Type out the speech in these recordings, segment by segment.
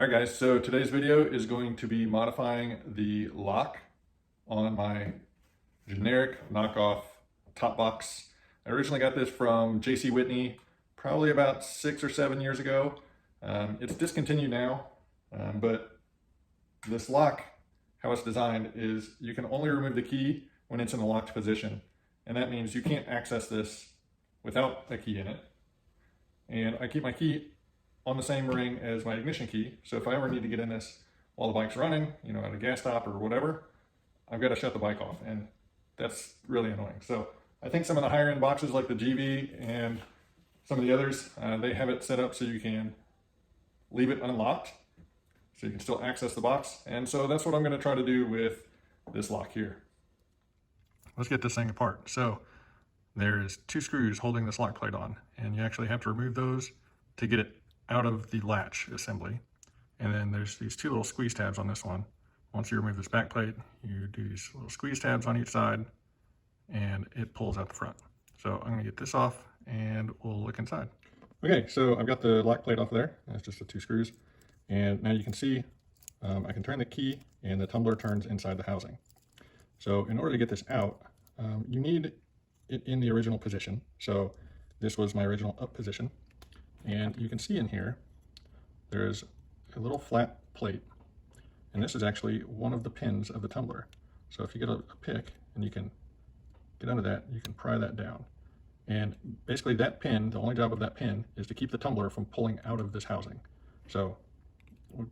All right guys, so today's video is going to be modifying the lock on my generic knockoff top box. I originally got this from J.C. Whitney probably about 6 or 7 years ago. It's discontinued now, but this lock, how it's designed is you can only remove the key when it's in a locked position. And that means you can't access this without a key in it. And I keep my key on the same ring as my ignition key. So if I ever need to get in this while the bike's running, you know, at a gas stop or whatever, I've got to shut the bike off, and that's really annoying. So I think some of the higher end boxes like the GIVI and some of the others, they have it set up so you can leave it unlocked, so you can still access the box. And so that's what I'm going to try to do with this lock here. Let's get this thing apart. So there's 2 screws holding this lock plate on, and you actually have to remove those to get it out of the latch assembly. And then there's these 2 little squeeze tabs on this one. Once you remove this back plate, you do these little squeeze tabs on each side and it pulls out the front. So I'm gonna get this off and we'll look inside. Okay, so I've got the lock plate off there. That's just the 2 screws. And now you can see I can turn the key and the tumbler turns inside the housing. So in order to get this out, you need it in the original position. So this was my original up position. And you can see in here, there's a little flat plate. And this is actually one of the pins of the tumbler. So if you get a pick and you can get under that, you can pry that down. And basically that pin, the only job of that pin is to keep the tumbler from pulling out of this housing. So we'll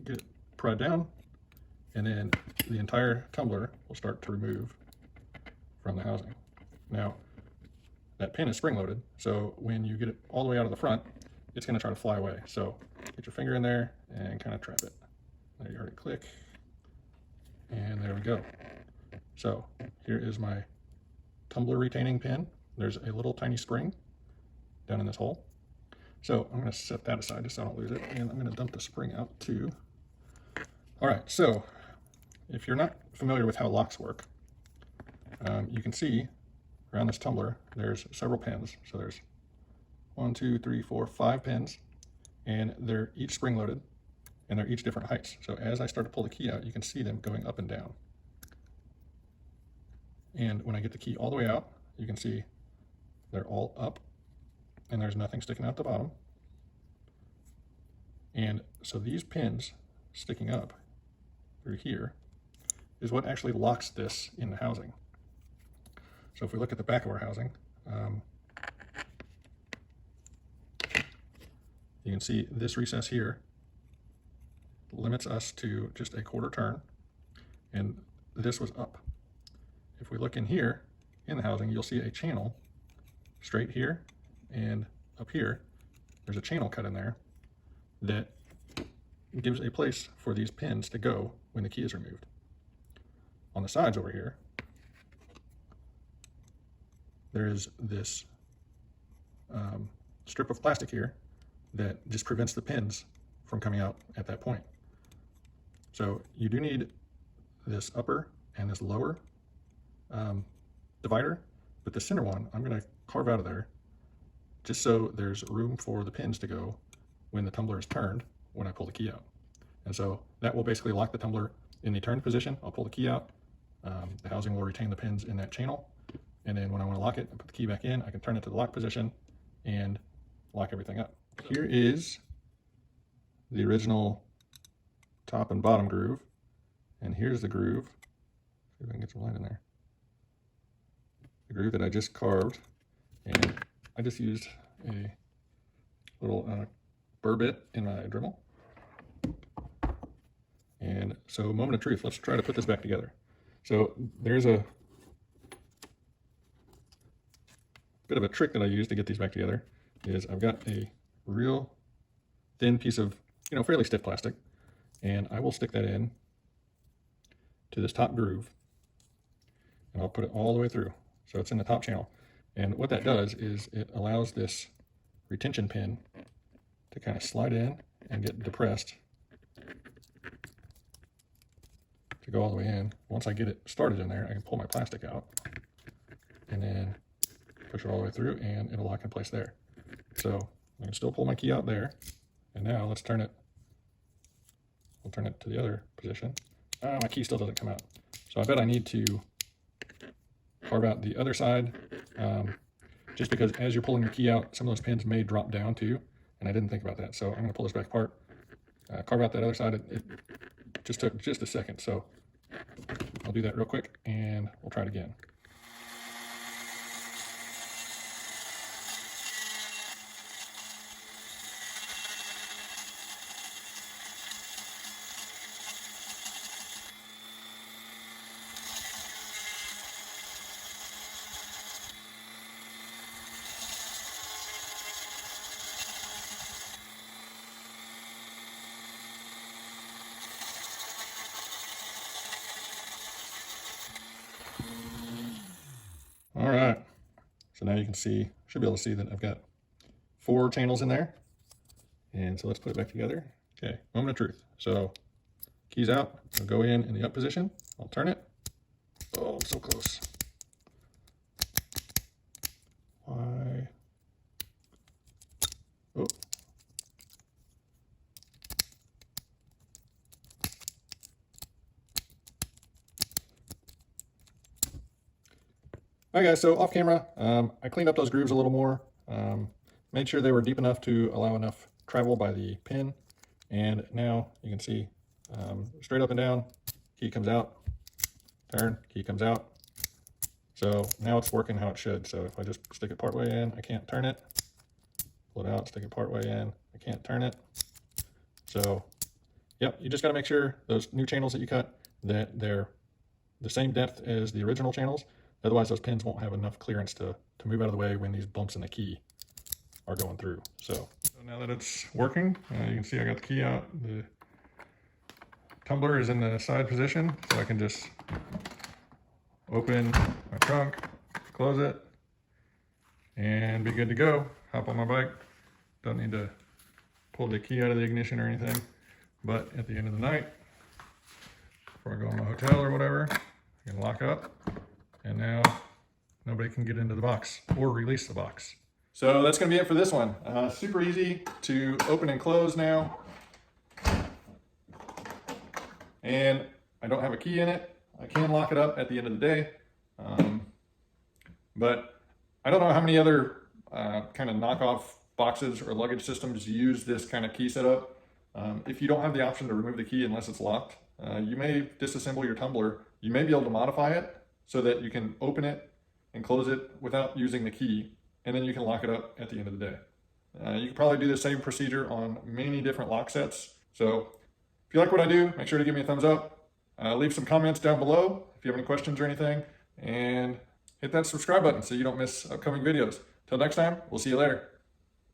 get it pried down, and then the entire tumbler will start to remove from the housing. Now, that pin is spring-loaded, so when you get it all the way out of the front, it's going to try to fly away. So get your finger in there and kind of trap it. There, you heard it click, and there we go. So here is my tumbler retaining pin. There's a little tiny spring down in this hole. So I'm going to set that aside just so I don't lose it, and I'm going to dump the spring out too. All right, so if you're not familiar with how locks work, you can see around this tumbler, there's several pins. So there's 1, 2, 3, 4, 5 pins, and they're each spring-loaded, and they're each different heights. So as I start to pull the key out, you can see them going up and down. And when I get the key all the way out, you can see they're all up, and there's nothing sticking out the bottom. And so these pins sticking up through here is what actually locks this in the housing. So if we look at the back of our housing, you can see this recess here limits us to just a 1/4 turn, and this was up. If we look in here in the housing, you'll see a channel straight here and up here. There's a channel cut in there that gives a place for these pins to go when the key is removed. On the sides over here, there's this strip of plastic here that just prevents the pins from coming out at that point. So you do need this upper and this lower divider, but the center one I'm going to carve out of there just so there's room for the pins to go when the tumbler is turned when I pull the key out. And so that will basically lock the tumbler in the turned position. I'll pull the key out. The housing will retain the pins in that channel. And then when I want to lock it, I put the key back in, I can turn it to the lock position and lock everything up. Here is the original top and bottom groove. And here's the groove. See if I can get some light in there. The groove that I just carved. And I just used a little burr bit in my Dremel. And so, moment of truth, let's try to put this back together. So there's a bit of a trick that I use to get these back together. Is I've got a real thin piece of, you know, fairly stiff plastic, and I will stick that in to this top groove, and I'll put it all the way through. So it's in the top channel. And what that does is it allows this retention pin to kind of slide in and get depressed to go all the way in. Once I get it started in there, I can pull my plastic out and then push it all the way through, and it'll lock in place there. So I can still pull my key out there, and now let's turn it we'll turn it to the other position. My key still doesn't come out. So I bet I need to carve out the other side, just because as you're pulling your key out, some of those pins may drop down too, and I didn't think about that. So I'm going to pull this back apart, carve out that other side. It just took just a second, so I'll do that real quick and we'll try it again. All right, so now you can see, should be able to see that I've got 4 channels in there. And so let's put it back together. Okay, moment of truth. So keys out, I'll go in the up position, I'll turn it. Oh, so close. Why? Oh. All right, guys, so off camera, I cleaned up those grooves a little more, made sure they were deep enough to allow enough travel by the pin, and now you can see straight up and down, key comes out, turn, key comes out. So now it's working how it should. So if I just stick it part way in, I can't turn it, pull it out, stick it part way in, I can't turn it. So, yep, you just got to make sure those new channels that you cut, that they're the same depth as the original channels. Otherwise, those pins won't have enough clearance to move out of the way when these bumps in the key are going through. So now that it's working, you can see I got the key out. The tumbler is in the side position, so I can just open my trunk, close it, and be good to go. Hop on my bike. Don't need to pull the key out of the ignition or anything. But at the end of the night, before I go in my hotel or whatever, I can lock up. And now nobody can get into the box or release the box. So that's going to be it for this one. Super easy to open and close now. And I don't have a key in it. I can lock it up at the end of the day. But I don't know how many other kind of knockoff boxes or luggage systems use this kind of key setup. If you don't have the option to remove the key unless it's locked, you may disassemble your tumbler. You may be able to modify it so that you can open it and close it without using the key, and then you can lock it up at the end of the day. You can probably do the same procedure on many different lock sets. So if you like what I do, make sure to give me a thumbs up. Leave some comments down below if you have any questions or anything, and hit that subscribe button so you don't miss upcoming videos. Till next time, we'll see you later.